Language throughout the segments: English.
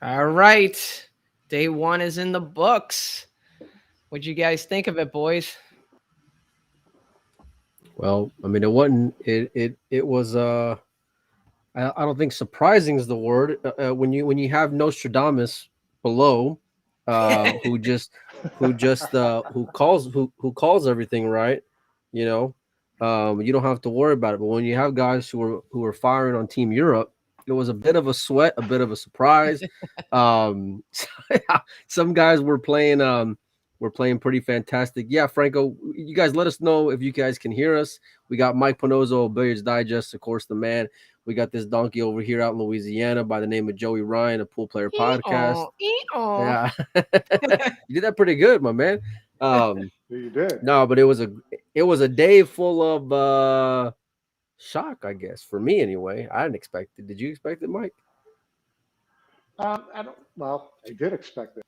All right. Day one is in the books. What'd you guys think of it, boys? Well, I mean, it wasn't. It was. I don't think surprising is the word. When you have Nostradamus below, who just who calls everything right, you know, you don't have to worry about it. But when you have guys who are firing on Team Europe, it was a bit of a sweat, a bit of a surprise. Um, some guys were playing pretty fantastic. Yeah, Franco, you guys let us know if you guys can hear us. We got Mike Panozzo, Billiards Digest, of course, the man. We got this donkey over here out in Louisiana by the name of Joey Ryan, a pool player podcast. Ee-aw. Yeah, you did that pretty good, my man. Um, You did. no, but it was a day full of shock, I guess, for me anyway. I didn't expect it. Did you expect it, Mike? I don't. Well, I did expect it.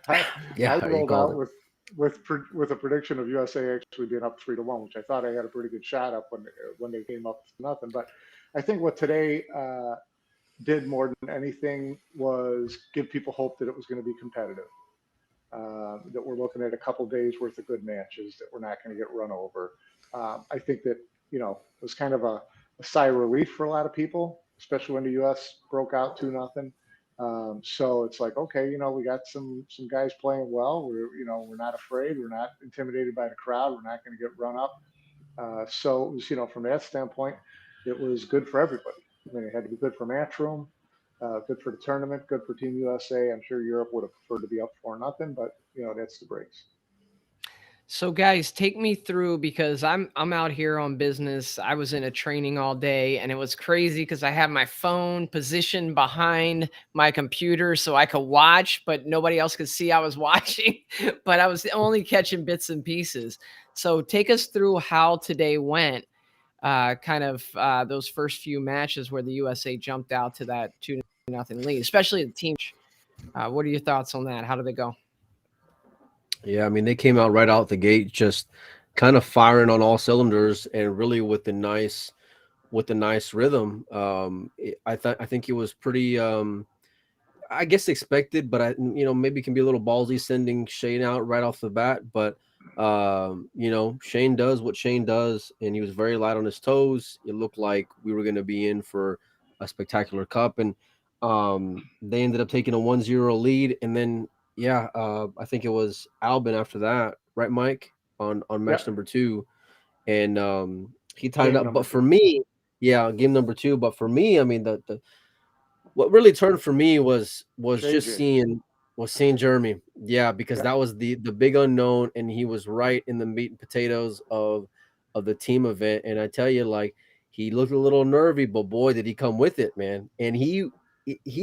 I, Yeah, I you rolled called out it. with a prediction of USA actually being up 3-1, which I thought I had a pretty good shot up when they came up to nothing. But I think what today did more than anything was give people hope that it was going to be competitive. That we're looking at a couple days worth of good matches. That we're not going to get run over. I think that it was kind of a sigh of relief for a lot of people, especially when the U.S. broke out 2-0. So it's like, okay, we got some guys playing well. We're not afraid. We're not intimidated by the crowd. We're not going to get run up. So it was, from that standpoint, it was good for everybody. I mean, it had to be good for Matchroom, good for the tournament, good for Team USA. I'm sure Europe would have preferred to be up 4-0, but that's the breaks. So guys, take me through because I'm out here on business. I was in a training all day and it was crazy because I had my phone positioned behind my computer so I could watch, but nobody else could see I was watching, but I was only catching bits and pieces. So take us through how today went. Kind of those first few matches where the USA jumped out to that 2-0 lead, especially the team. What are your thoughts on that? How did they go? Yeah, I mean, they came out right out the gate, just kind of firing on all cylinders, and really with the nice rhythm. I think it was pretty. I guess expected, but maybe can be a little ballsy sending Shane out right off the bat. But Shane does what Shane does, and he was very light on his toes. It looked like we were going to be in for a spectacular cup, and they ended up taking a 1-0 lead, and then I think it was Albin after that, right, Mike, on Yeah, match number two, and he tied it game up. number But two. for me, yeah, game number two. But for me, I mean, the what really turned for me was just JJ. seeing Jeremy. Yeah, because Yeah. that was the big unknown, and he was right in the meat and potatoes of the team event. And I tell you, like, he looked a little nervy, but boy, did he come with it, man. And he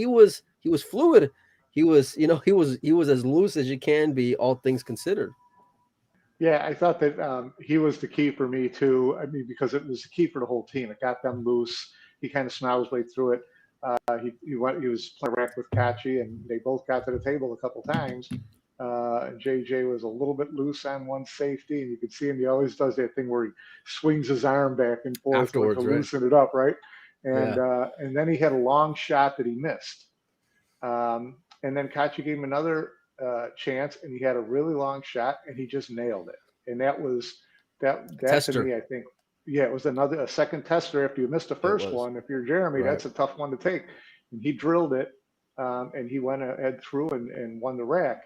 was fluid. He was as loose as you can be, all things considered. Yeah, I thought that he was the key for me too. I mean, because it was the key for the whole team. It got them loose. He kind of smiled his way through it. He was playing rack with Kachi, and they both got to the table a couple times. And JJ was a little bit loose on one safety, and you could see him. He always does that thing where he swings his arm back and forth to Afterwards, right? loosen it up, right? Yeah. And then he had a long shot that he missed. And then Kachi gave him another chance, and he had a really long shot, and he just nailed it. And that to Tester. me, I think, yeah, it was a second tester after you missed the It first was. one. If you're Jeremy, Right. that's a tough one to take. And he drilled it, and he went ahead through and won the rack.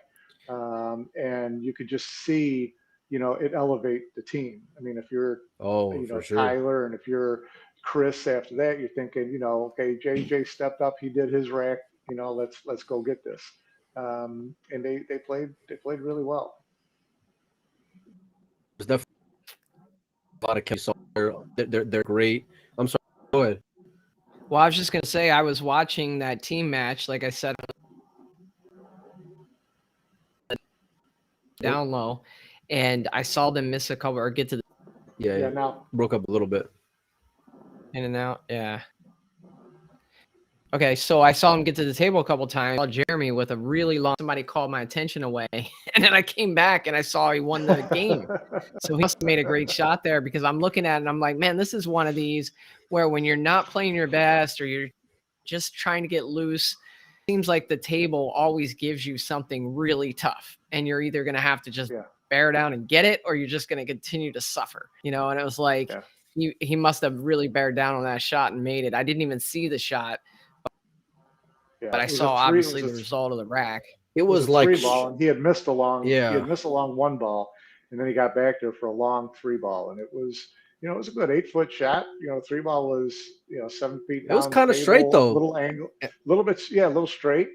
And you could just see, it elevate the team. I mean, if you're, Oh, for sure. Tyler, and if you're Chris after that, you're thinking, okay, JJ stepped up, he did his rack, let's go get this. And they played really well. There's definitely a lot of chemistry there. They're great. I'm sorry. Go ahead. Well, I was just gonna say I was watching that team match, like I said, Oh, down low, and I saw them miss a couple or get to the yeah. Now, Broke up a little bit. in and out. Yeah. Okay, so I saw him get to the table a couple times. I saw Jeremy with a really long. Somebody called my attention away, and then I came back and I saw he won the game. So he must have made a great shot there because I'm looking at it and I'm like, man, this is one of these where when you're not playing your best or you're just trying to get loose, it seems like the table always gives you something really tough, and you're either going to have to just yeah, bear down and get it, or you're just going to continue to suffer. And it was like yeah, he must have really bared down on that shot and made it. I didn't even see the shot, yeah. but I It was a saw three. It obviously was a the result of the rack. It it was a was like, three ball, and he had missed a long. He yeah, had missed a long one ball, and then he got back there for a long three ball, and it was. It was a good 8 foot shot. Three ball was 7 feet it was down the kind of straight table, though, little angle, little bit, yeah, a little straight.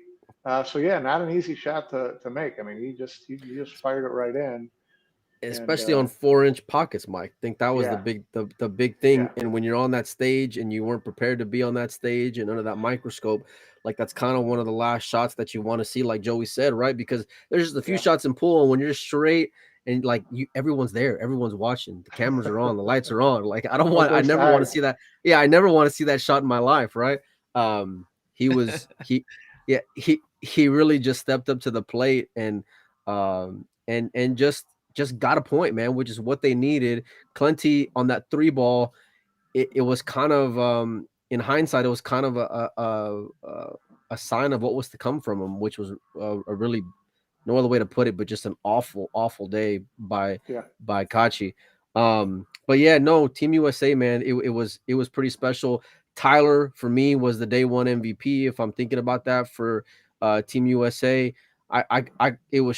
So yeah, not an easy shot to make. I mean, he just fired it right in, and especially on 4-inch pockets, Mike. I think that was the yeah, big thing. yeah, And when you're on that stage and you weren't prepared to be on that stage and under that microscope, like that's kind of one of the last shots that you want to see, like Joey said, right? Because there's just a few yeah. shots in pool, and when you're straight and like everyone's there, everyone's watching, the cameras are on, the lights are on. Like No I place to never want to hide. see that. Yeah, I never want to see that shot in my life, right? He was yeah, he really just stepped up to the plate and just got a point, man, which is what they needed. Clenty on that three ball, it was kind of in hindsight, it was kind of a sign of what was to come from him, which was a really no other way to put it, but just an awful day Yeah, by Kachi. But yeah, no, Team USA, man, it was pretty special. Tyler for me was the day one MVP. If I'm thinking about that for Team USA, it was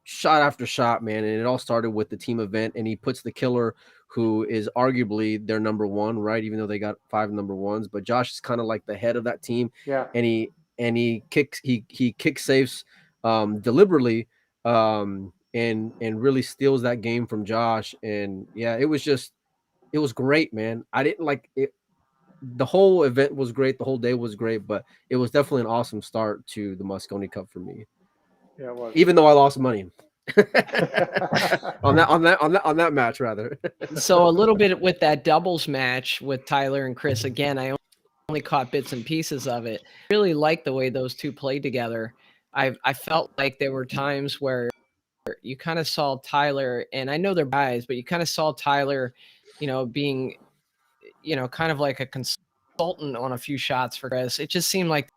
shot after shot, man, and it all started with the team event, and he puts the killer, who is arguably their number one, right? Even though they got 5 number 1s, but Josh is kind of like the head of that team, yeah, and he kick safes deliberately, and really steals that game from Josh. And yeah, it was great, man. I didn't like it. The whole event was great. The whole day was great, but it was definitely an awesome start to the Mosconi Cup for me, yeah, it was. even though I lost money on that match rather. So a little bit with that doubles match with Tyler and Chris. Again, I only caught bits and pieces of it. Really liked the way those two played together. I felt like there were times where you kind of saw Tyler, and I know they're guys, but you kind of saw Tyler, being, kind of like a consultant on a few shots for Chris. It just seemed like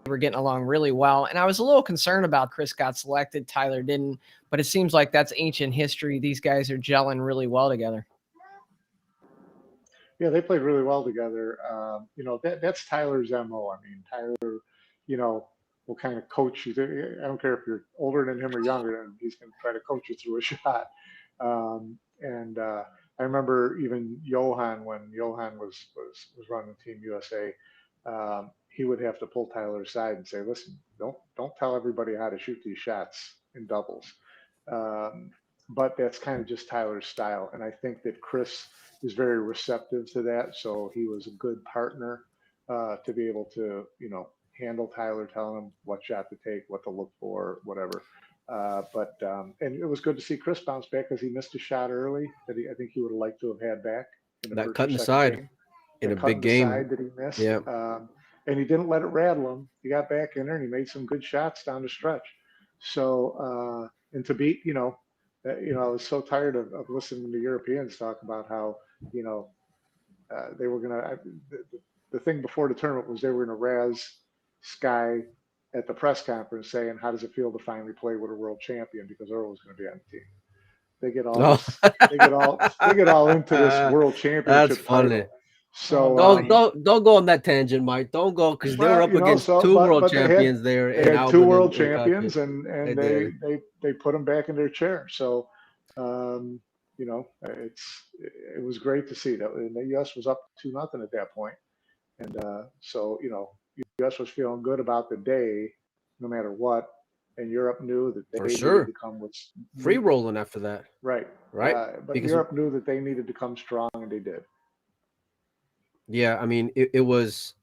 they were getting along really well. And I was a little concerned about Chris got selected, Tyler didn't, but it seems like that's ancient history. These guys are gelling really well together. Yeah, they played really well together. That's Tyler's MO. I mean, Tyler, you know, will kind of coach you. I don't care if you're older than him or younger than him. He's going to try to coach you through a shot. And I remember even Johan, when Johan was running Team USA, he would have to pull Tyler aside and say, "Listen, don't tell everybody how to shoot these shots in doubles." Um, but that's kind of just Tyler's style, and I think that Chris is very receptive to that. So he was a good partner to be able to, handle Tyler, telling him what shot to take, what to look for, whatever. And it was good to see Chris bounce back because he missed a shot early that I think he would have liked to have had back in the That first or cut in the second side game. in The a cut big in the game. side that he missed, Yeah, and he didn't let it rattle him. He got back in there and he made some good shots down the stretch. So and to beat, I was so tired of listening to Europeans talk about how you know they were going to. The thing before the tournament was they were going to razz Sky at the press conference saying, "How does it feel to finally play with a world champion?" Because Earl was going to be on the team. They get all oh. this. They get all into this world That's championship funny. title. Oh, So Don't buddy. don't go on that tangent, Mike. Don't go, because they were well, up against so two world but champions there they in had two Albin world and Kachi. champions, and They and they did. they put them back in their chair. So it was great to see that. And the U.S. was up 2-0 at that point, and so U.S. was feeling good about the day, no matter what. And Europe knew that For they needed sure. to come with Free rolling after that, right, right? but Because Europe knew that they needed to come strong, and they did. yeah, I mean, it was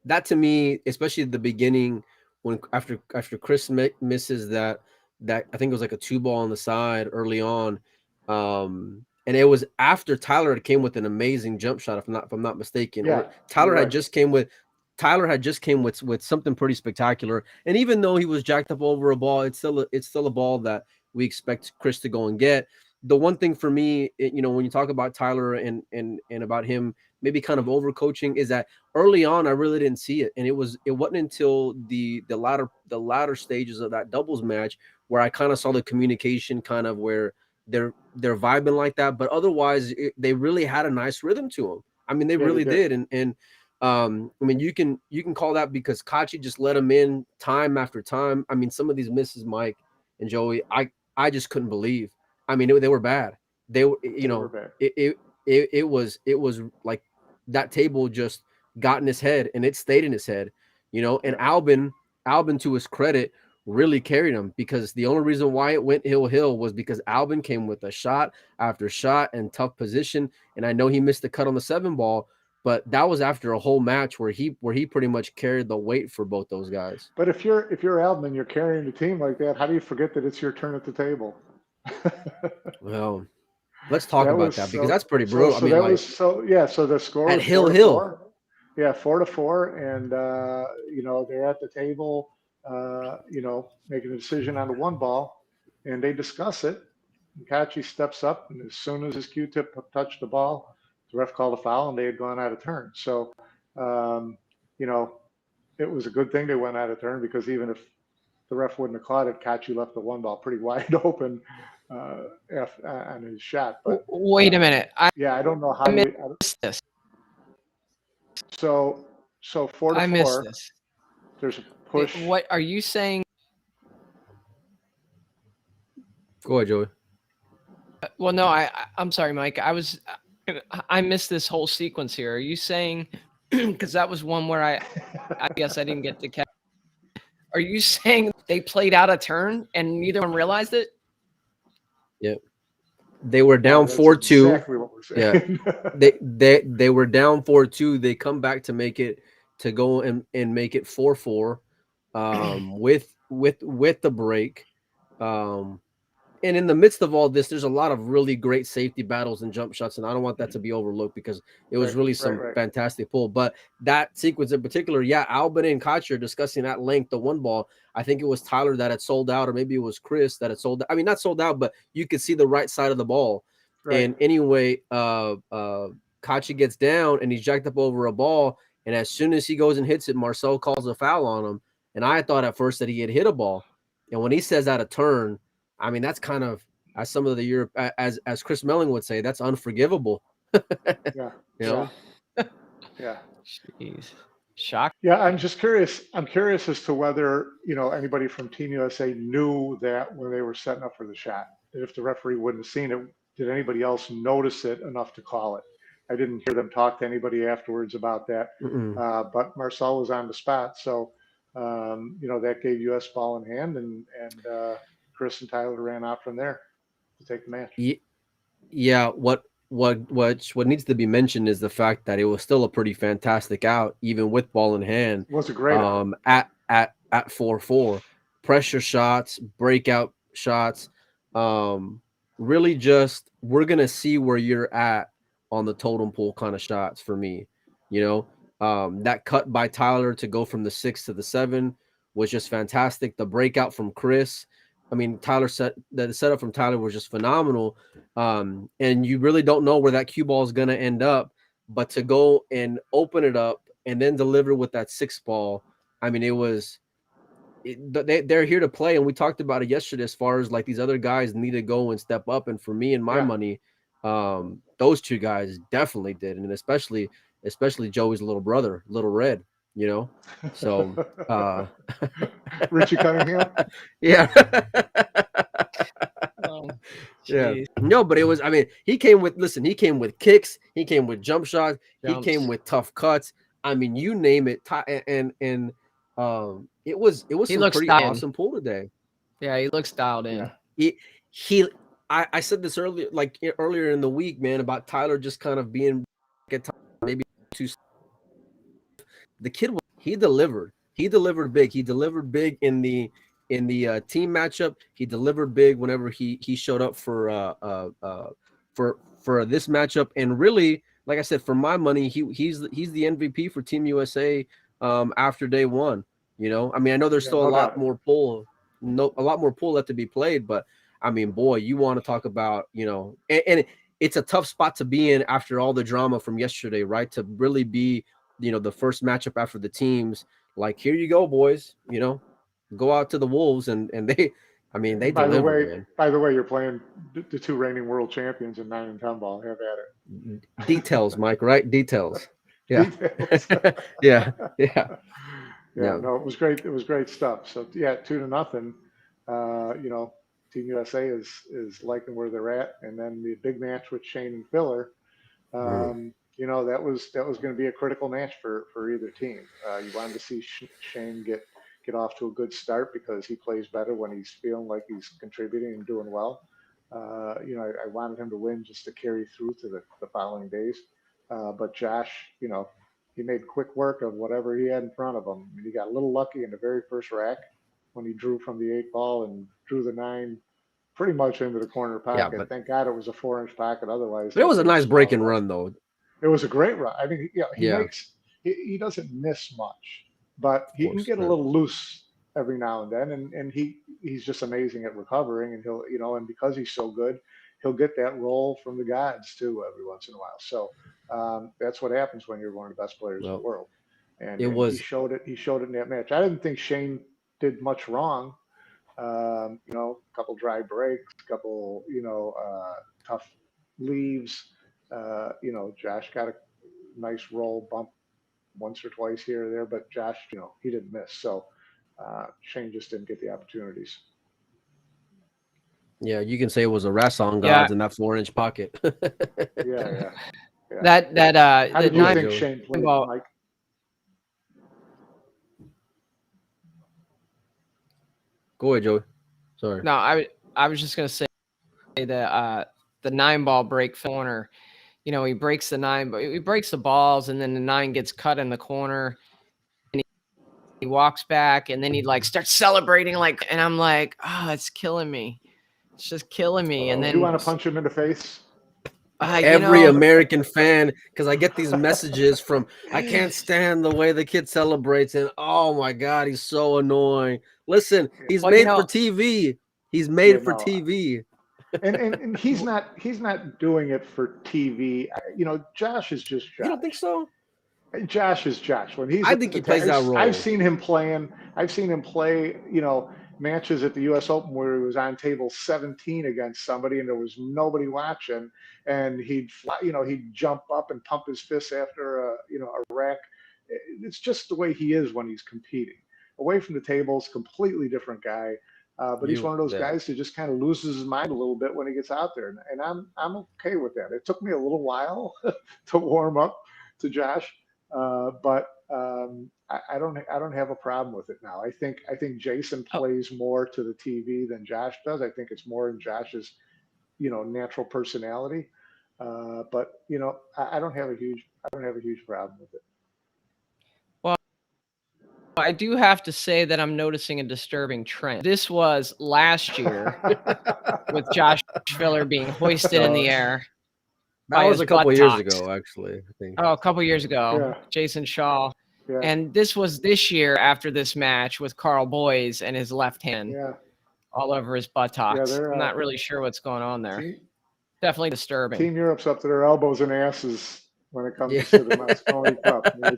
that to me, especially at the beginning, when after Chris misses that I think it was like a 2 ball on the side early on, and it was after Tyler came with an amazing jump shot, if I'm not mistaken, Yeah, or you're Tyler had right. just came with. Tyler had just came with something pretty spectacular, and even though he was jacked up over a ball, it's still a ball that we expect Chris to go and get. The one thing for me, when you talk about Tyler and about him maybe kind of overcoaching, is that early on I really didn't see it, and it wasn't until the latter stages of that doubles match where I kind of saw the communication kind of where they're vibing like that. But otherwise, they really had a nice rhythm to them. I mean, they Yeah, they really did. did, and I mean, you can call that because Kachi just let him in time after time. I mean, some of these misses, Mike and Joey, I just couldn't believe. I mean, they were bad. They were, They were bad. it was like that table just got in his head, and it stayed in his head. And Yeah. Albin, to his credit, really carried him, because the only reason why it went hill was because Albin came with a shot after shot and tough position. And I know he missed the cut on the 7 ball, but that was after a whole match where he pretty much carried the weight for both those guys. But if you're Alvin and you're carrying the team like that, how do you forget that it's your turn at the table? Well, let's talk That about was that, because so that's pretty so brutal. I so mean, that was like, so yeah. So the score at was four Hill to Hill. four. Yeah, 4-4, and they're at the table, making a decision on the 1 ball, and they discuss it. And Kachi steps up, and as soon as his Q-tip touched the ball, the ref called a foul, and they had gone out of turn. So, um, you know, it was a good thing they went out of turn, because even if the ref wouldn't have caught it, Kachi left the 1 ball pretty wide open uh, on his shot. But Wait a minute. yeah, I don't know how I you. missed this. So four to I missed four. this. There's a push. What are you saying? Go ahead, Joey. Well, no, I'm sorry, Mike. I missed this whole sequence here. Are you saying because that was one where I guess I didn't get to catch. Are you saying they played out a turn and neither one realized it? Yeah, they were Well, down that's 4-2. exactly what we're Yeah, saying. they were down 4-2. They come back to go and make it 4-4, with the break. Um, and in the midst of all this, there's a lot of really great safety battles and jump shots, and I don't want that to be overlooked, because it was Right, really right, some right. fantastic pull. But that sequence in particular, yeah, Albin and Kachi are discussing at length the 1 ball. I think it was Tyler that had sold out, or maybe it was Chris that had sold out. I mean, not sold out, but you could see the right side of the ball. Right. And anyway, Kachi gets down and he's jacked up over a ball, and as soon as he goes and hits it, Marcel calls a foul on him. And I thought at first that he had hit a ball, and when he says out of turn, I mean, that's kind of, as some of the Europe, as Chris Melling would say, that's unforgivable. Yeah, You yeah, know, yeah. Jeez, shock. Yeah, I'm just curious. I'm curious as to whether, anybody from Team USA knew that when they were setting up for the shot. And if the referee wouldn't have seen it, did anybody else notice it enough to call it? I didn't hear them talk to anybody afterwards about that. Mm-mm. But Marcel was on the spot, so that gave US ball in hand, and Chris and Tyler ran out from there to take the match. Yeah. What needs to be mentioned is the fact that it was still a pretty fantastic out, even with ball in hand. It was a great out. At 4-4, pressure shots, breakout shots. Really, just, we're gonna see where you're at on the totem pole kind of shots for me. That cut by Tyler to go from the 6 to the 7 was just fantastic. The breakout from Chris. I mean, the setup from Tyler was just phenomenal. And you really don't know where that cue ball is going to end up, but to go and open it up and then deliver with that 6 ball. I mean, they're here to play. And we talked about it yesterday, as far as like these other guys need to go and step up. And for me and my Yeah. money, those 2 guys definitely did. And especially Joey's little brother, Little Red, so, Richie Cunningham. yeah. Oh, Yeah. jeez, No, but it was, I mean, he came with kicks, he came with jump shots, he jumps. came with tough cuts. I mean, you name it. And it was He some looks pretty dialed in. awesome pull today. Yeah, he looks dialed in. Yeah. He I said this earlier in the week, man, about Tyler just kind of being at times maybe too. the kid, he delivered. He delivered big. He delivered big in the team matchup. He delivered big whenever he showed up for this matchup. And really, like I said, for my money, he's the MVP for Team USA after day one. You know, I mean, I know there's still a lot more pool left to be played, but I mean, boy, you want to talk about, you know, and it's a tough spot to be in after all the drama from yesterday, right? To really be, you know, the first matchup after the teams. Like, here you go, boys. You know, go out to the Wolves, and they, I mean, they delivered, man. By the way, you're playing the two reigning world champions in 9 and 10 ball. Have at it. Details, Mike. Right? Details. Yeah. Details. Yeah. Yeah. No, it was great. It was great stuff. So yeah, 2-0. You know, Team USA is liking where they're at, and then the big match with Shane and Filler. You know, that was going to be a critical match for either team. You wanted to see Shane get off to a good start because he plays better when he's feeling like he's contributing and doing well. You know, I wanted him to win just to carry through to the following days. But Josh, you know, he made quick work of whatever he had in front of him. I mean, he got a little lucky in the very first rack when he drew from the 8 ball and drew the 9 pretty much into the corner pocket. Yeah, thank God it was a 4-inch pocket. Otherwise, it was a nice break and run, though. It was a great run. I mean, he doesn't miss much, but he can get a little loose every now and then, and he's just amazing at recovering, and he'll, you know, and because he's so good, he'll get that roll from the gods too every once in a while. So that's what happens when you're one of the best players in the world. And he showed it. He showed it in that match. I didn't think Shane did much wrong. You know, a couple dry breaks, a couple, you know, tough leaves. You know, Josh got a nice roll bump once or twice here or there, but Josh, you know, he didn't miss. So Shane just didn't get the opportunities. Yeah, you can say it was a wrestling gods in that 4-inch pocket. Yeah. How did you think Shane played, Mike? Go ahead, Joey. Sorry. No, I was just gonna say that the 9-ball break corner. You know, he breaks the 9, but he breaks the balls, and then the 9 gets cut in the corner, and he walks back, and then he like starts celebrating, like, and I'm like, oh, it's killing me. It's just killing me. And then do you want to punch him in the face? Every American fan, because I get these messages from, I can't stand the way the kid celebrates, and oh my God, he's so annoying. Listen, he's made for TV. He's made for TV. And he's not doing it for TV. You know, Josh is just Josh. You don't think so? Josh is Josh. When he's, I think he plays that role. I've seen him play, you know, matches at the U.S. Open where he was on table 17 against somebody and there was nobody watching, and he'd fly, you know, he'd jump up and pump his fists after a rack. It's just the way he is when he's competing. Away from the tables, completely different guy. But he's one of those guys who just kind of loses his mind a little bit when he gets out there, and I'm okay with that. It took me a little while to warm up to Josh, but I don't have a problem with it now. I think Jason plays more to the TV than Josh does. I think it's more in Josh's, you know, natural personality. But you know, I don't have a huge problem with it. Well, I do have to say that I'm noticing a disturbing trend. This was last year with Josh Filler being hoisted in the air. That was a couple of years ago, actually. I think. Oh, a couple of years ago, Jason Shaw. Yeah. And this was this year after this match with Carl Boys and his left hand all over his buttocks. I'm not really sure what's going on there. Definitely disturbing. Team Europe's up to their elbows and asses when it comes to the Mosconi Cup. I mean,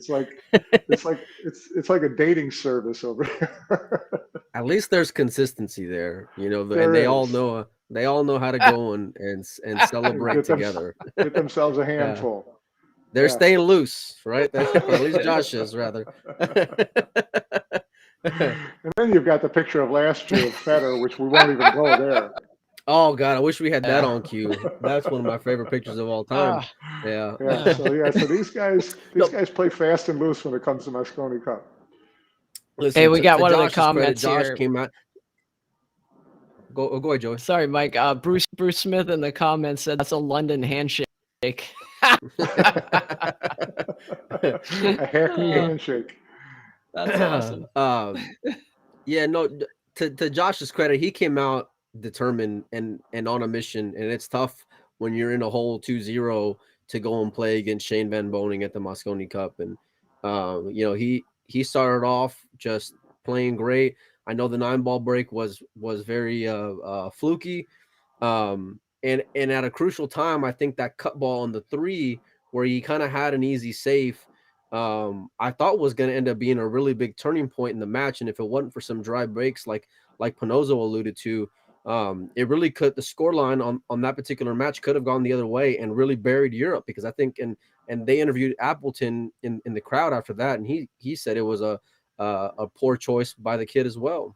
it's like a dating service over here. At least there's consistency there, you know, and they all know how to go and celebrate together. Get themselves a handful. They're staying loose, right? At least Josh is, rather. And then you've got the picture of last year of Federer, which we won't even go there. Oh God, I wish we had that on cue. That's one of my favorite pictures of all time. So these guys play fast and loose when it comes to Mosconi Cup. Listen, hey, we got one of the comments Josh here. Came out. Go ahead, Joey. Sorry, Mike. Bruce Smith in the comments said that's a London handshake. A hackney Oh, handshake. that's awesome. Yeah, no. To Josh's credit, he came out determined and on a mission, and it's tough when you're in a hole 2-0 to go and play against Shane Van Boening at the Mosconi Cup, and he started off just playing great. I know the 9 ball break was very fluky, and at a crucial time, I think that cut ball on the 3 where he kind of had an easy safe, I thought was going to end up being a really big turning point in the match. And if it wasn't for some dry breaks, like Panozzo alluded to, it really could, the scoreline on that particular match could have gone the other way and really buried Europe, because I think and they interviewed Appleton in the crowd after that, and he said it was a poor choice by the kid as well.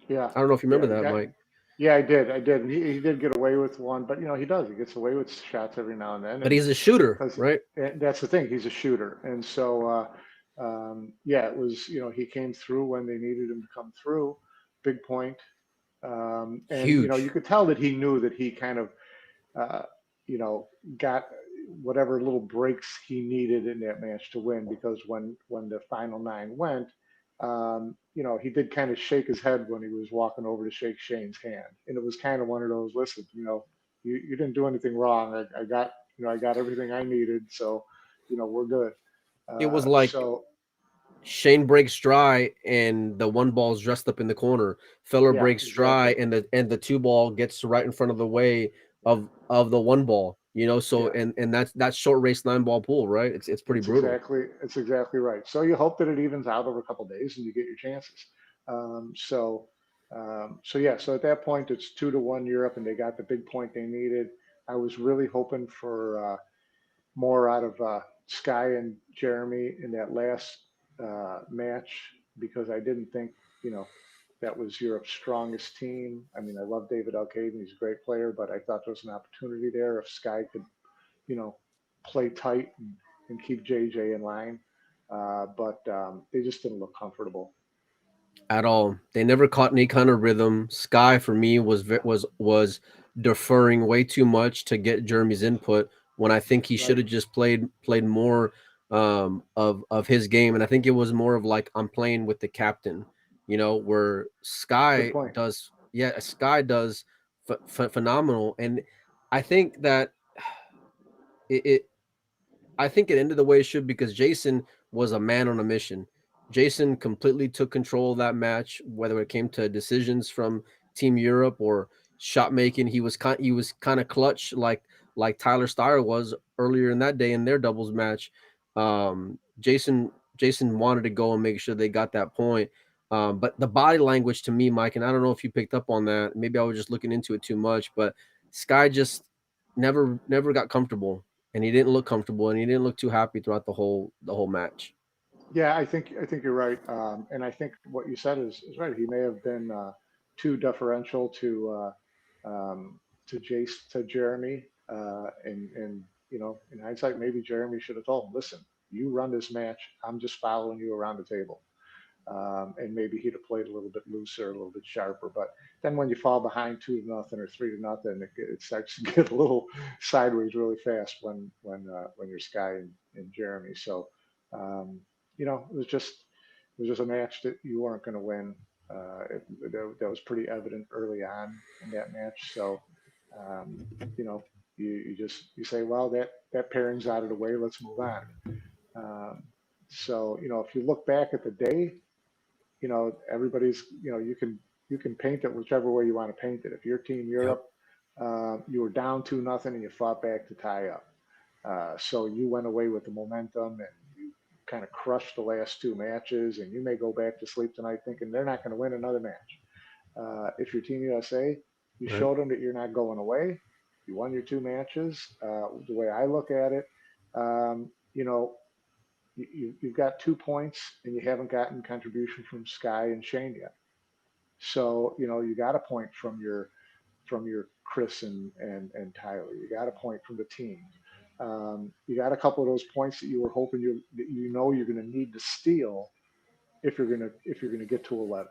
Yeah, I don't know if you yeah, remember that, Mike. yeah. I did, and he did get away with one, but he does. He gets away with shots every now and then, But and he's a shooter, because right? that's the thing, he's a shooter, and so yeah, it was. He came through when they needed him to come through, big point, and you Huge. could tell that he knew that he kind of uh, you know, got whatever little breaks he needed in that match to win. Because when the final 9 went, he did kind of shake his head when he was walking over to shake Shane's hand, and it was kind of one of those, listen, you didn't do anything wrong. I got I got everything I needed, so we're good. It was like So Shane breaks dry and the 1 ball's dressed up in the corner. Feller yeah, breaks dry exactly. and the 2 ball gets right in front of the way of the 1 ball. So Yeah. and that's short race 9 ball pool, right? It's pretty brutal. It's exactly right. So you hope that it evens out over a couple of days and you get your chances. So yeah. So at that point, it's 2-1 Europe, and they got the big point they needed. I was really hoping for more out of Sky and Jeremy in that last match, because I didn't think you know that was Europe's strongest team. I mean, I love David Alcaiden; he's a great player, but I thought there was an opportunity there if Sky could you know, play tight and keep JJ in line. But they just didn't look comfortable. At all. They never caught any kind of rhythm. Sky for me was deferring way too much to get Jeremy's input, when I think he should Right. have just played more of his game. And I think it was more of like, I'm playing with the captain, where Good Sky point. does, yeah, Sky does phenomenal. And I think that it I think it ended the way it should, because Jason was a man on a mission. Jason completely took control of that match, whether it came to decisions from Team Europe or shot making. He was kind of clutch, like Tyler Steyer was earlier in that day in their doubles match. Jason wanted to go and make sure they got that point. But the body language to me, Mike, and I don't know if you picked up on that. Maybe I was just looking into it too much, but Sky just never got comfortable, and he didn't look comfortable, and he didn't look too happy throughout the whole match. Yeah, I think you're right, and I think what you said is right. He may have been too deferential to Jace to Jeremy, and in hindsight, maybe Jeremy should have told him, "Listen, you run this match. I'm just following you around the table." And maybe he'd have played a little bit looser, a little bit sharper. But then when you fall behind 2-0 or 3-0, it starts to get a little sideways really fast when you're Sky and Jeremy. So it was just a match that you weren't going to win. That was pretty evident early on in that match. So um, you know you say, well, that pairing's out of the way. Let's move on. Um, so if you look back at the day, everybody's, you can paint it whichever way you want to paint it. If you're Team Yep. Europe, you were down 2-0 and you fought back to tie up. So you went away with the momentum and you kind of crushed the last 2 matches, and you may go back to sleep tonight thinking they're not going to win another match. If you're Team USA, you Right. showed them that you're not going away. You won your 2 matches. The way I look at it, um, you know, you've got 2 points and you haven't gotten contribution from Sky and Shane yet. So you got a point from your Chris and Tyler. You got a point from the team. You got a couple of those points that you were hoping you're going to need to steal if you're going to get to 11.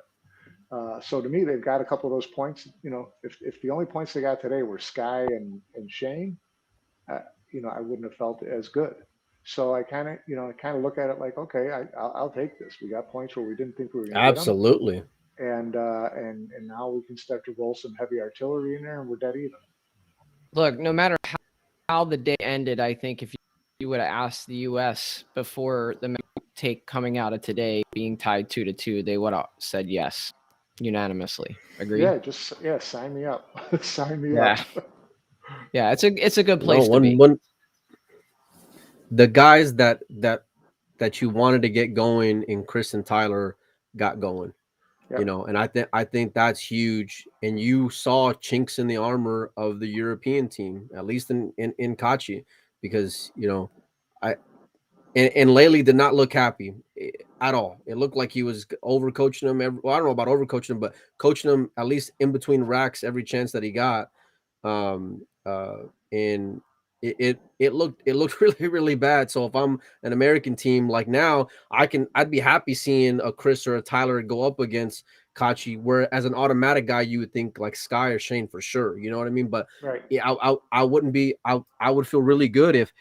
So to me, they've got a couple of those points. If the only points they got today were Sky and Shane, I wouldn't have felt as good. So I kind of look at it like, okay, I'll take this. We got points where we didn't think we were going to get them, Absolutely. and now we can start to roll some heavy artillery in there, and we're dead even. Look, no matter how the day ended, I think if you would have asked the U.S. before the take coming out of today being tied 2-2, they would have said yes unanimously. Agree? Yeah, sign me up, sign me Yeah, up. yeah. It's a good No, place to be. one the guys that you wanted to get going in Chris and Tyler got going. Yep. And I think that's huge. And you saw chinks in the armor of the European team, at least in Kachi, because I and Laley did not look happy at all. It looked like he was overcoaching him. Well, I don't know about overcoaching him, but coaching him at least in between racks every chance that he got. um and it looked really bad. So if I'm an American team, like, now I'd be happy seeing a Chris or a Tyler go up against Kachi, where as an automatic guy you would think like Sky or Shane for sure, you know what I mean? But Right. yeah, I wouldn't be I would feel really good if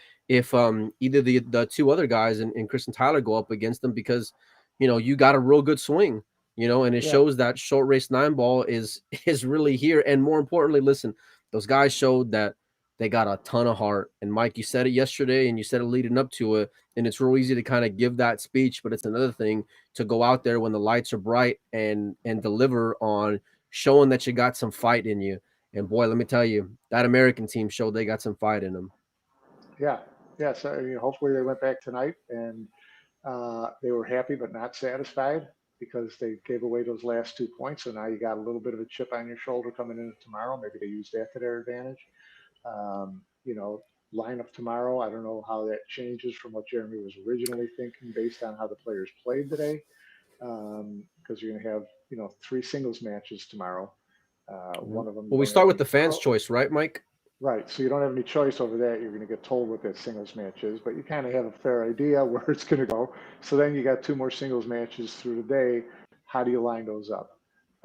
either the two other guys and Chris and Tyler go up against them, because you got a real good swing, and it Yeah. shows that short race 9 ball is really here. And more importantly, listen, those guys showed that they got a ton of heart. And Mike, you said it yesterday and you said it leading up to it. And it's real easy to kind of give that speech, but it's another thing to go out there when the lights are bright and deliver on showing that you got some fight in you. And boy, let me tell you, that American team showed they got some fight in them. Yeah. Yeah. So hopefully they went back tonight and they were happy but not satisfied because they gave away those last 2 points. So now you got a little bit of a chip on your shoulder coming into tomorrow. Maybe they use that to their advantage. Um, you know, Lineup tomorrow. I don't know how that changes from what Jeremy was originally thinking based on how the players played today. Because you're going to have, 3 singles matches tomorrow. Mhm. One of them you Well, we don't have start with any the fans' choice, right, Mike? right. So you don't have any choice over that. You're going to get told what that singles match is, but you kind of have a fair idea where it's going to go. So then you got 2 more singles matches through the day. How do you line those up?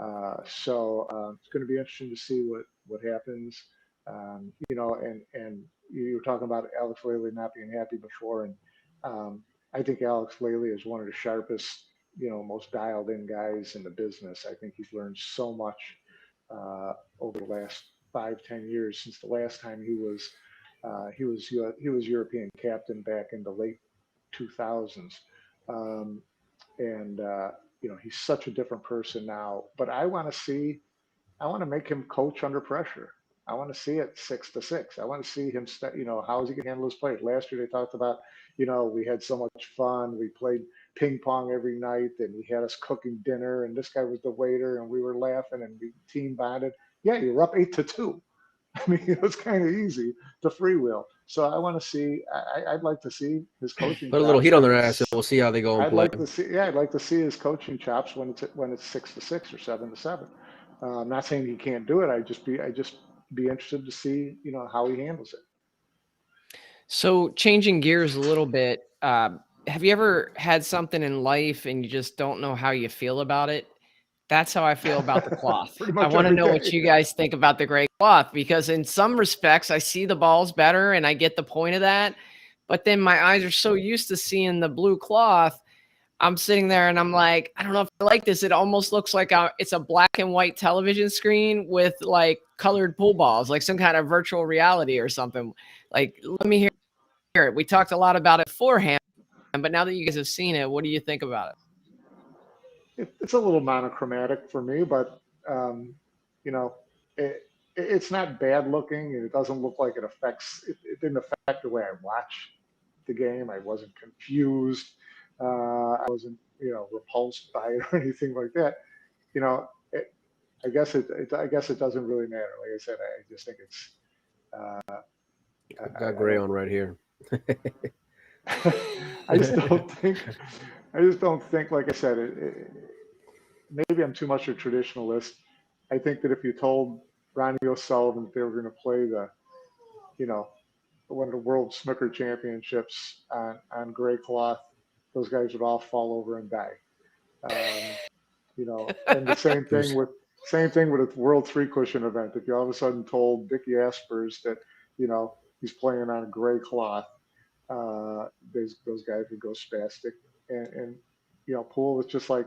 It's going to be interesting to see what happens. And you were talking about Alex Laley not being happy before, and I think Alex Laley is one of the sharpest, most dialed in guys in the business. I think he's learned so much over the last 5, 10 years since the last time he was European captain back in the late 2000s. Um, and he's such a different person now. But I want to make him coach under pressure. I want to see it 6-6. I want to see him, how is he going to handle his players? Last year they talked about, we had so much fun. We played ping pong every night, and he had us cooking dinner, and this guy was the waiter, and we were laughing, and we team bonded. Yeah, you were up 8-2. I mean, it was kind of easy to freewheel. So I want to see. I'd like to see his coaching Put a little chops heat on when their ass, and it's. we'll see how they go and I'd play. like to see. Yeah, I'd like to see his coaching chops when it's 6-6 or 7-7. I'm not saying he can't do it. I just be interested to see how he handles it. So changing gears a little bit, have you ever had something in life and you just don't know how you feel about it? That's how I feel about the cloth. Pretty I much want to every know what day. you guys think about the gray cloth, because in some respects I see the balls better and I get the point of that. But then my eyes are so used to seeing the blue cloth. I'm sitting there and I'm like, I don't know if I like this. It almost looks like it's a black and white television screen with like colored pool balls, like some kind of virtual reality or something. Like, let me hear it. We talked a lot about it beforehand, but now that you guys have seen it, what do you think about it? It's a little monochromatic for me, but um, you know, it, it's not bad looking, and it doesn't look like it didn't affect the way I watch the game. I wasn't confused. I wasn't, repulsed by it or anything like that. You know, it, I guess it doesn't really matter. Like I said, I just think it's. Uh, I've got I gray don't. on right here. I just don't think. I just don't think. Like I said, maybe I'm too much a traditionalist. I think that if you told Ronnie O'Sullivan that they were going to play you know, one of the World Snooker Championships on gray cloth, those guys would all fall over and die. Um, and the There's same thing with a World Three Cushion event. If you all of a sudden told Dickie Aspers that, you know, he's playing on a gray cloth. Those guys would go spastic, and pool is just like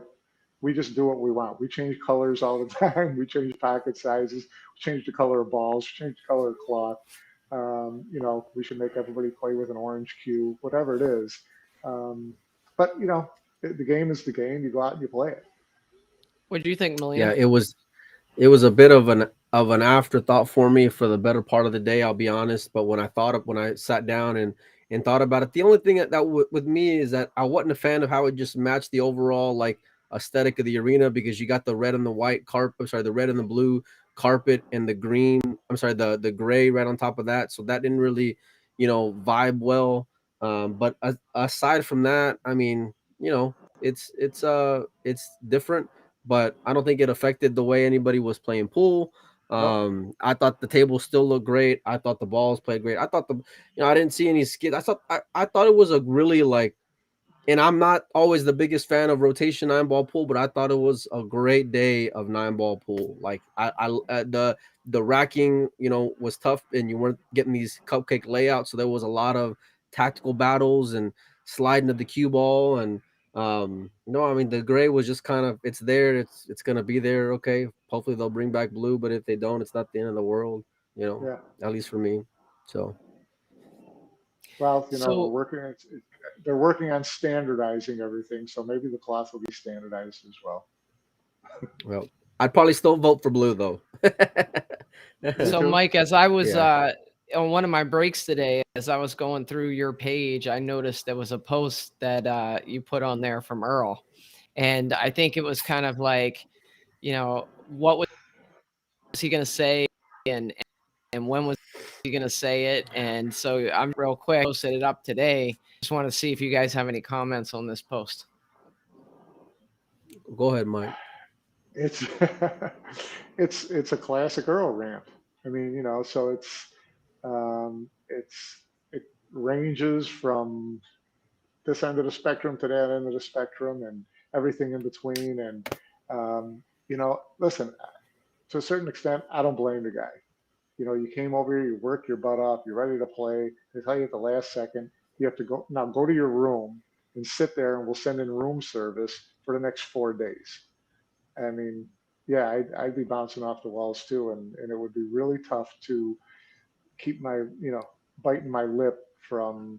we just do what we want. We change colors all the time. We change pocket sizes. We change the color of balls. We change the color of cloth. We should make everybody play with an orange cue, whatever it is. Um, but the game is the game. You go out and you play it. What do you think, Yeah, Molina? it was a bit of an afterthought for me for the better part of the day. I'll be honest, but when I sat down and thought about it, the only thing with me is that I wasn't a fan of how it just matched the overall like aesthetic of the arena, because you got the red and the white carpet. I'm sorry, the red and the blue carpet and the green. I'm sorry, the gray right on top of that. So that didn't really, vibe well. But aside from that, I mean, it's different, but I don't think it affected the way anybody was playing pool. Nope. I thought the table still looked great. I thought the balls played great. I thought I didn't see any skids. I thought it was a really like, and I'm not always the biggest fan of rotation 9-ball pool, but I thought it was a great day of 9-ball pool. Like the racking, was tough, and you weren't getting these cupcake layouts, so there was a lot of tactical battles and sliding of the cue ball. And no, I mean the gray was just kind of, it's there, it's gonna be there. Okay, hopefully they'll bring back blue, but if they don't, it's not the end of the world. Yeah. At least for me. So Well, we're So working. They're working on standardizing everything, so maybe the cloth will be standardized as well. well, I'd probably still vote for blue though. Me so too. Mike, as I was Yeah. on one of my breaks today, as I was going through your page, I noticed there was a post that you put on there from Earl. And I think it was kind of like, what was he going to say, and and when was he going to say it? And so I'm real quick posted it up today. Just want to see if you guys have any comments on this post. Go ahead, Mike. It's it's a classic Earl rant. I mean, so it ranges from this end of the spectrum to that end of the spectrum and everything in between. And listen, to a certain extent, I don't blame the guy. You came over here, you worked your butt off, you're ready to play. They tell you at the last second, you have to go to your room and sit there, and we'll send in room service for the next 4 days. I mean, yeah, I'd be bouncing off the walls too, and it would be really tough to keep my, biting my lip from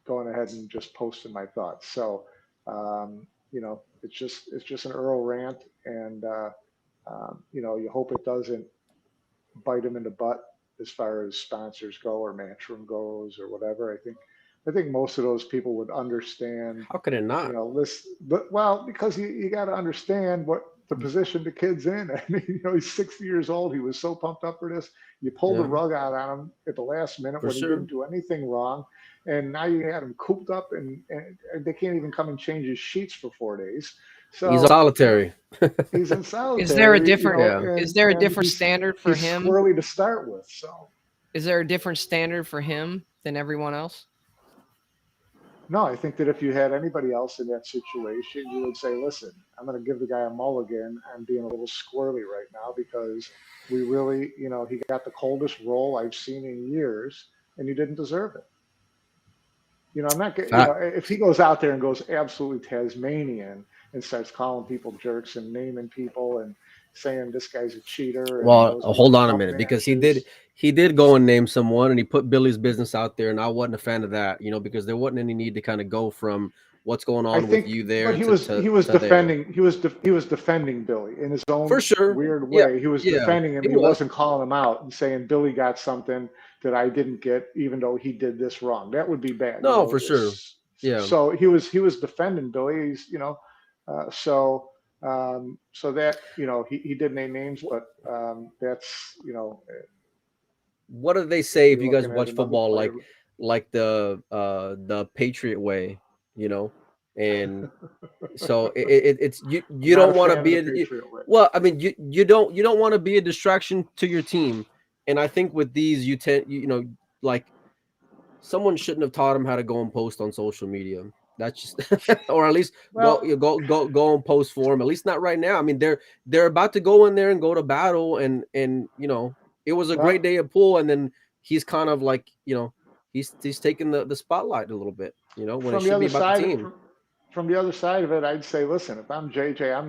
going ahead and just posting my thoughts. So, it's just an Earl rant, and you hope it doesn't bite him in the butt as far as sponsors go or Matchroom goes or whatever. I think most of those people would understand, How could it not? this, but well, because you got to understand what the position the kid's in. I mean, he's 60 years old. He was so pumped up for this. You pulled the Yeah, rug out on him at the last minute for when he sure. didn't do anything wrong. And now you had him cooped up, and they can't even come and change his sheets for 4 days. He's So, solitary. he's in Is there a solitary, different Yeah. is and there a and different he's standard for he's him? squirrely to start with. So Is there a different standard for him than everyone else? no, I think that if you had anybody else in that situation, you would say, listen, I'm going to give the guy a mulligan. I'm being a little squirrely right now because we really, he got the coldest roll I've seen in years, and he didn't deserve it. I'm not getting, Fact. if he goes out there and goes absolutely Tasmanian and starts calling people jerks and naming people and saying this guy's a cheater and Well, those hold people on a dump minute, because matches. he did go and name someone, and he put Billy's business out there, and I wasn't a fan of that, because there wasn't any need to kind of go from what's going I on with think, you but there he to was to he was to there. defending he was defending Billy in his For own sure. weird Yeah, way. He was yeah, defending him. he He was. wasn't calling him out and saying Billy got something that I didn't get, even though he did this wrong. That would be bad. No, for sure. Yeah. So he was defending Billy. So that he did name names, but that's What do they say if you're you guys looking at watch another football, player. like the Patriot way, you know? And so it's you Not a don't want to fan of be the a, Patriot way. well, I mean you don't want to be a distraction to your team. And I think with these like someone shouldn't have taught him how to go and post on social media. That's just or at least go Well, go and post for him. At least not right now. I mean, they're about to go in there and go to battle, and it was a great well, day of pool, and then he's kind of like, he's taking the spotlight a little bit, when it From the should be other about the side, team. from the other side of it, I'd say, listen, if I'm JJ, I'm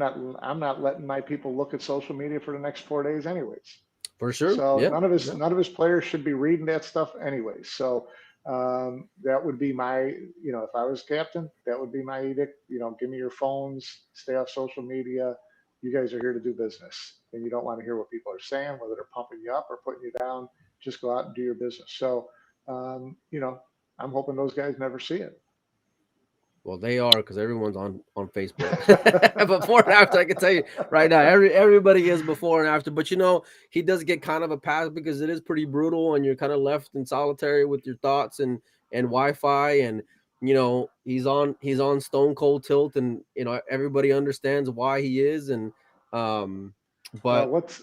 not letting my people look at social media for the next 4 days, anyways. For sure. So Yeah. none of his players should be reading that stuff anyway. So that would be my, if I was captain, that would be my edict. Give me your phones, stay off social media. You guys are here to do business, and you don't want to hear what people are saying, whether they're pumping you up or putting you down. Just go out and do your business. So, I'm hoping those guys never see it. Well, they are, because everyone's on Facebook. Before and after, I can tell you right now, everybody is before and after. But he does get kind of a pass because it is pretty brutal, and you're kind of left in solitary with your thoughts and Wi-Fi, and he's on stone cold tilt, and everybody understands why he is, and Well, but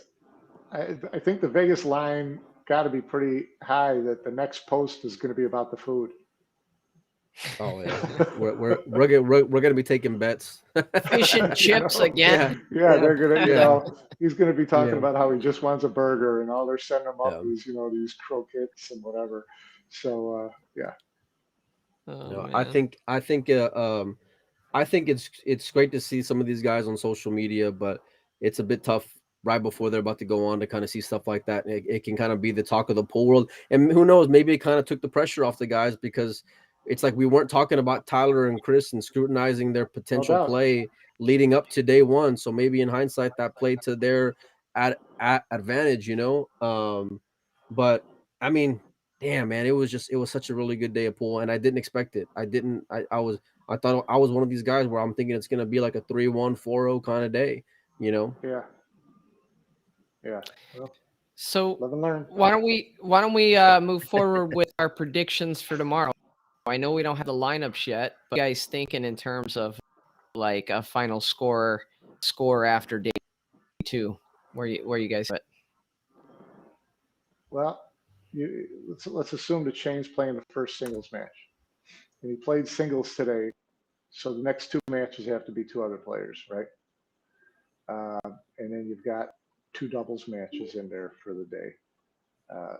I think the Vegas line got to be pretty high that the next post is going to be about the food. oh yeah, we're gonna be taking bets. Fish and chips again. Yeah, they're gonna, yeah, he's gonna be talking yeah. about how he just wants a burger, and all they're sending him up Yeah. these croquettes and whatever. So yeah, Oh I man. think it's great to see some of these guys on social media, but it's a bit tough right before they're about to go on to kind of see stuff like that. It can kind of be the talk of the pool world, and who knows, maybe it kind of took the pressure off the guys, because it's like we weren't talking about Tyler and Chris and scrutinizing their no potential doubt. play leading up to day one. So maybe in hindsight that played to their at advantage, but I mean, damn man, it was such a really good day of pool, and I didn't expect it. I thought I was one of these guys where I'm thinking it's gonna be like a 3-1, 4-0 kind of day. Yeah, yeah. Well, So live and learn. why don't we move forward with our predictions for tomorrow? I know we don't have the lineups yet, but what are you guys thinking in terms of like a final score after day two? Where you guys at? Well, let's assume that Shane's playing the first singles match, and he played singles today. So the next two matches have to be two other players, right? And then you've got two doubles matches in there for the day.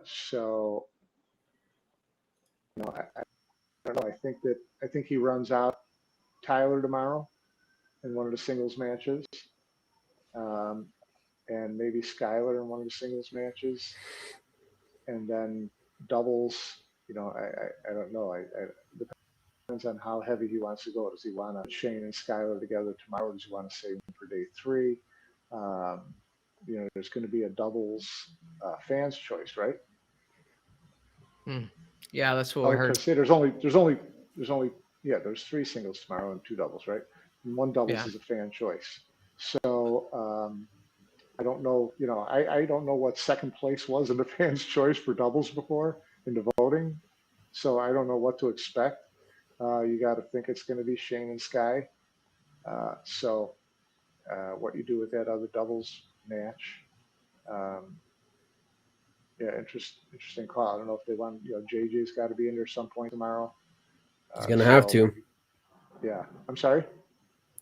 So, I don't know. I think he runs out Tyler tomorrow in one of the singles matches, um, and maybe Skyler in one of the singles matches, and then doubles. I don't know. Depends on how heavy he wants to go. Does he want to Shane and Skyler together tomorrow? Does he want to save them for day three? Um, there's going to be a doubles fans choice, right? Yeah, that's what Oh, we heard. because see, there's three singles tomorrow and two doubles, right? And one doubles Yeah. is a fan choice. So I don't know. I don't know what second place was in the fans choice for doubles before in the voting. So I don't know what to expect. You got to think it's going to be Shane and Sky. So what you do with that other doubles match? Um, yeah, interesting call. I don't know if they want. JJ's got to be in there some point tomorrow. He's gonna have So to. maybe, yeah. I'm sorry.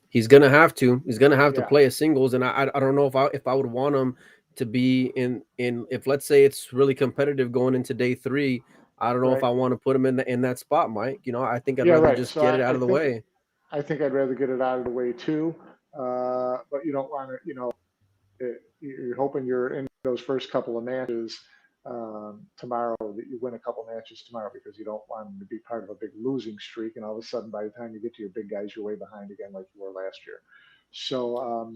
He's gonna have to. He's gonna have to Yeah, play a singles, and I don't know if I would want him to be in if, let's say, it's really competitive going into day three. I don't know if right. I want to put him in that spot, Mike. I think I'd Yeah, rather right. just So get it out I of the think way. I'd rather get it out of the way too. But you don't want to. You're hoping you're in those first couple of matches tomorrow, that you win a couple matches tomorrow, because you don't want them to be part of a big losing streak, and all of a sudden by the time you get to your big guys, you're way behind again like you were last year. So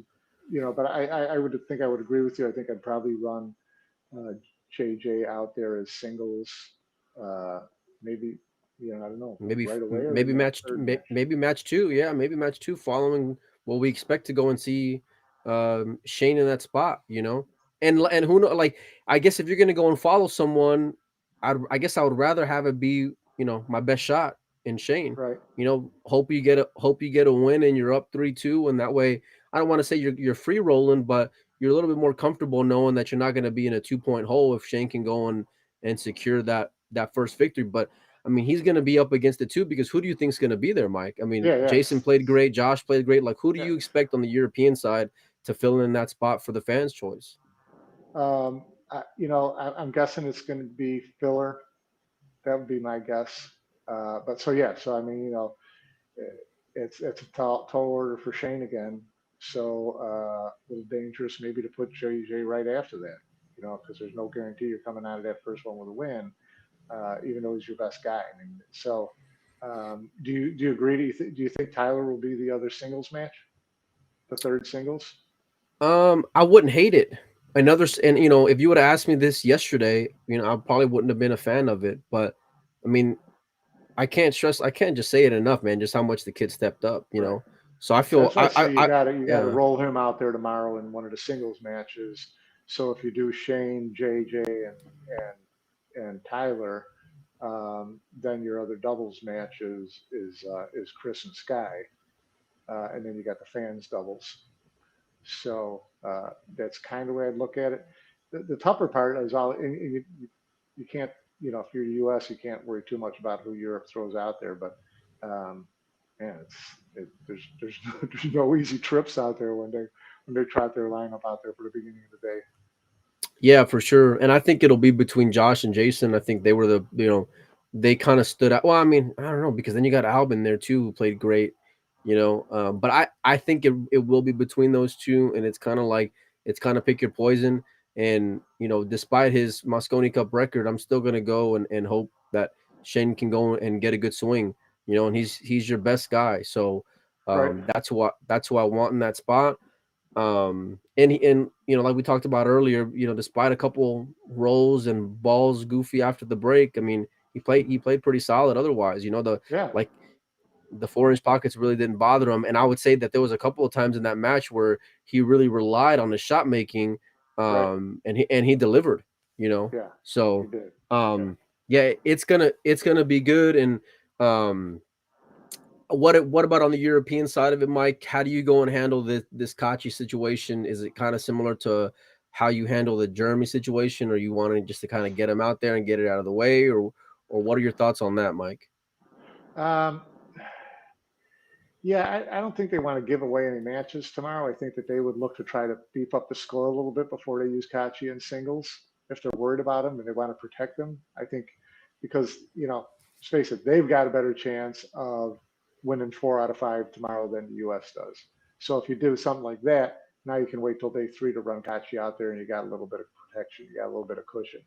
but I would think I would agree with you. I think I'd probably run uh, JJ out there as singles, uh, maybe, I don't know, Maybe right away or in maybe the match third match. maybe match two. Yeah, maybe match two following what we expect to go and see Shane in that spot. And who know, like, I guess if you're gonna go and follow someone, I guess I would rather have it be my best shot in Shane. Right. Hope you get a win and you're up 3-2, and that way I don't want to say you're free rolling, but you're a little bit more comfortable knowing that you're not going to be in a 2-point hole if Shane can go and secure that first victory. But I mean, he's going to be up against it too, because who do you think's going to be there, Mike? I mean, Yeah. Yeah. Jason played great, Josh played great. Like, who do Yeah. you expect on the European side to fill in that spot for the fans' choice? I'm guessing it's going to be filler. That would be my guess. But so yeah, so I mean, it's a tall order for Shane again. So a little dangerous maybe to put JJ right after that, because there's no guarantee you're coming out of that first one with a win, even though he's your best guy. I mean, so do you agree? Do you think Tyler will be the other singles match, the third singles? I wouldn't hate it. And if you would have asked me this yesterday, I probably wouldn't have been a fan of it. But I mean, I can't just say it enough, man. Just how much the kid stepped up. Right. So I So feel, that's why I say you got to yeah, roll him out there tomorrow in one of the singles matches. So if you do Shane, JJ, and Tyler, then your other doubles match is Chris and Sky, and then you got the fans doubles. So that's kind of the way I'd look at it. The tougher part is and you can't, if you're US, you can't worry too much about who Europe throws out there. But um, man, there's there's no easy trips out there when they trot their lineup out there for the beginning of the day. yeah, for sure. And I think it'll be between Josh and Jason. I think they were they kind of stood out. Well, I mean, I don't know, because then you got Albin there too, who played great. But I think it will be between those two, and it's kind of pick your poison. And despite his Mosconi Cup record, I'm still gonna go and hope that Shane can go and get a good swing. And he's your best guy, so Right. that's who I want in that spot. And like we talked about earlier, despite a couple rolls and balls goofy after the break, I mean, he played pretty solid otherwise. Yeah. Like the 4 inch pockets really didn't bother him. And I would say that there was a couple of times in that match where he really relied on his shot making, Right. and he delivered. Yeah. He So did. Yeah. um yeah, it's gonna be good. And um what about on the European side of it, Mike? How do you go and handle this Kachi situation? Is it kind of similar to how you handle the Jeremy situation, or you wanting just to kind of get him out there and get it out of the way, or what are your thoughts on that, Mike? Um, Yeah, I don't think they want to give away any matches tomorrow. I think that they would look to try to beef up the score a little bit before they use Kachi in singles if they're worried about him and they want to protect him. I think because, let's face it, they've got a better chance of winning 4 out of 5 tomorrow than the US does. So if you do something like that, now you can wait till day 3 to run Kachi out there and you got a little bit of protection, you got a little bit of cushion.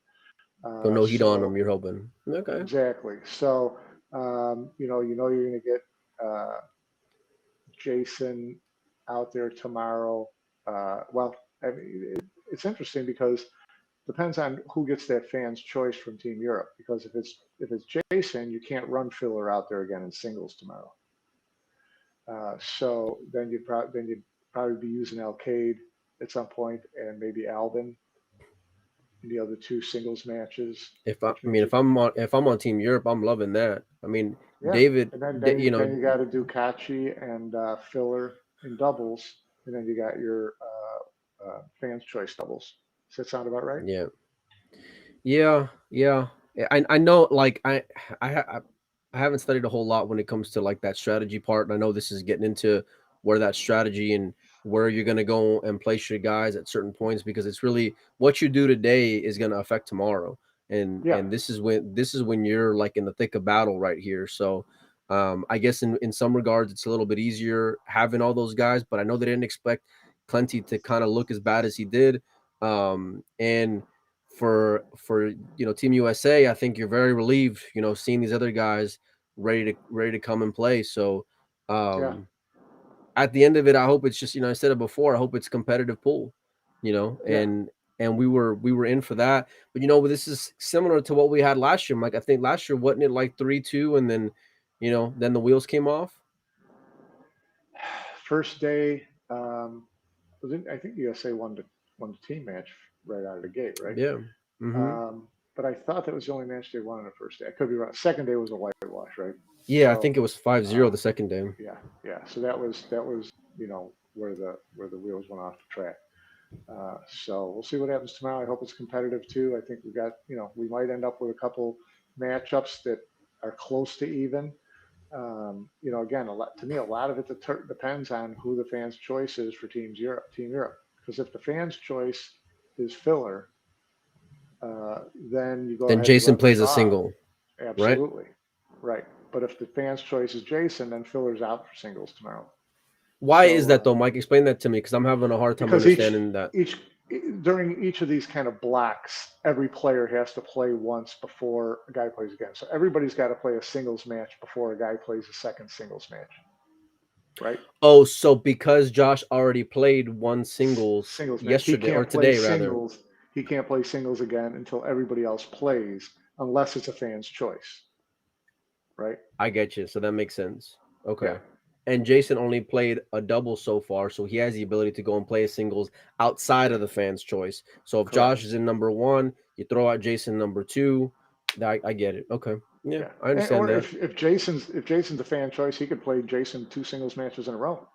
So no heat on So him, you're hoping. Okay. exactly. So you're going to get Jason out there tomorrow. Well, I mean, it's interesting because depends on who gets that fan's choice from Team Europe. Because if it's Jason, you can't run filler out there again in singles tomorrow. So then you'd probably be using Alcade at some point and maybe Albin in the other two singles matches, If I, which I mean, means you if I'm on Team Europe, I'm loving that. I mean, yeah, David, and then Da- then you you know, then you got to do Kachi and filler in doubles, and then you got your fans choice doubles. Does that sound about right? yeah, yeah. I know, like I ha- I haven't studied a whole lot when it comes to like that strategy part, and I know this is getting into where that strategy and where you're gonna go and place your guys at certain points, because it's really what you do today is gonna affect tomorrow. And Yeah, and this is when you're like in the thick of battle right here. So I guess in some regards it's a little bit easier having all those guys, but I know they didn't expect Clenty to kind of look as bad as he did. And for Team USA, I think you're very relieved, seeing these other guys ready to come and play. So yeah, um at the end of it, I hope it's just, I said it before, I hope it's competitive pool, you know, yeah. and we were in for that. But this is similar to what we had last year. Like I think last year, wasn't it like 3-2, and then the wheels came off? First day, I think USA won the team match right out of the gate, right? Yeah. Hmm. But I thought that was the only match they won on the first day. I could be wrong. Second day was a whitewash, right? Yeah, I So think it was 5-0 uh, the second day. yeah, yeah. So that was where the wheels went off the track. So we'll see what happens tomorrow. I hope it's competitive too. I think we might end up with a couple matchups that are close to even. Again, to me, a lot of it depends on who the fans' choice is for Team Europe. Because if the fans' choice is filler, then you go Then ahead and Jason run the plays a draw. single, right? Absolutely. Right. But if the fans' choice is Jason, then Filler's out for singles tomorrow. Why is So that though, Mike? Explain that to me because I'm having a hard time because understanding that. each during each of these kind of blocks, every player has to play once before a guy plays again. So everybody's got to play a singles match before a guy plays a second singles match. Right? Oh, so because Josh already played one singles Singles match. He yesterday or can't play today rather. singles. He can't play singles again until everybody else plays, unless it's a fan's choice. Right? I get you. So that makes sense. Yeah. Okay. And Jason only played a double so far, so he has the ability to go and play a singles outside of the fans' choice. So if Correct. Josh is in number one, you throw out Jason number two. I get it. Okay. Yeah, Yeah. I understand Or that. if Jason's a fan choice, he could play Jason 2 singles matches in a row.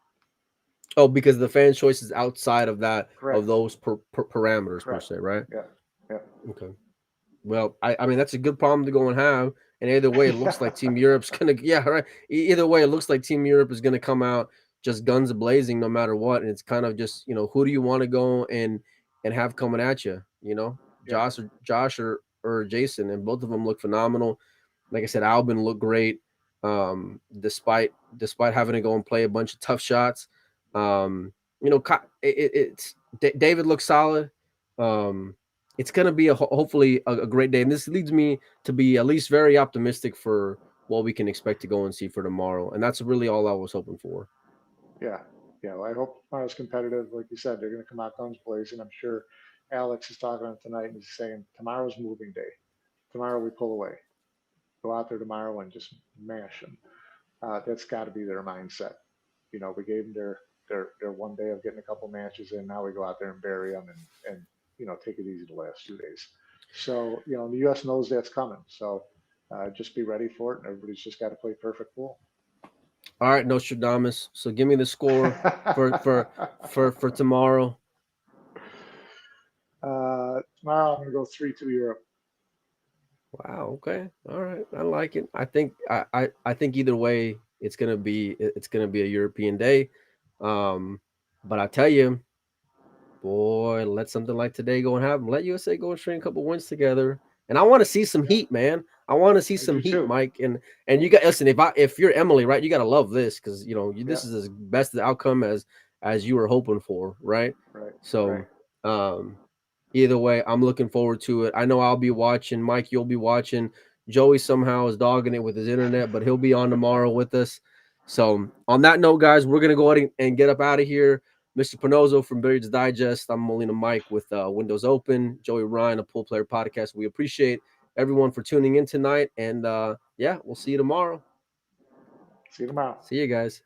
Oh, because the fan choice is outside of that of Correct. those parameters per Correct. se, right? Yeah. Yeah. Okay. Well, I mean that's a good problem to go and have. And either way, it looks like Team Europe's gonna right. Either way, it looks like Team Europe is gonna come out just guns blazing no matter what. And it's kind of just who do you want to go and have coming at you? Yeah. Josh or Jason, and both of them look phenomenal. Like I said, Albin looked great, despite having to go and play a bunch of tough shots. It's David looks solid. Um, it's going to be hopefully a great day. And this leads me to be at least very optimistic for what we can expect to go and see for tomorrow. And that's really all I was hoping for. Yeah. Yeah. Well, I hope tomorrow's competitive. Like you said, they're going to come out guns blazing. I'm sure Alex is talking on tonight and he's saying tomorrow's moving day. Tomorrow we pull away. Go out there tomorrow and just mash them. That's got to be their mindset. We gave them their one day of getting a couple matches in. Now we go out there and bury them and take it easy the last 2 days. So the U.S. knows that's coming. So just be ready for it, and everybody's just got to play perfect pool. All right, Nostradamus. So give me the score for tomorrow. Tomorrow I'm going to go 3-2 Europe. Wow. Okay. All right. I like it. I think either way, it's gonna be a European day. But I tell you, boy, let something like today go and happen. Let USA go and string a couple wins together. And I want to see some Yeah, heat, man. I want to see I some do heat, too. Mike. And you got listen. If you're Emily, right, you gotta love this because Yeah, this is as best the outcome as you were hoping for, right? right, So, right. um, either way, I'm looking forward to it. I know I'll be watching. Mike, you'll be watching. Joey somehow is dogging it with his internet, but he'll be on tomorrow with us. So, on that note, guys, we're gonna go ahead and get up out of here. Mr. Panozzo from Billiards Digest. I'm Molina Mike with Windows Open. Joey Ryan, a Pool Player Podcast. We appreciate everyone for tuning in tonight. And yeah, we'll see you tomorrow. See you tomorrow. See you guys.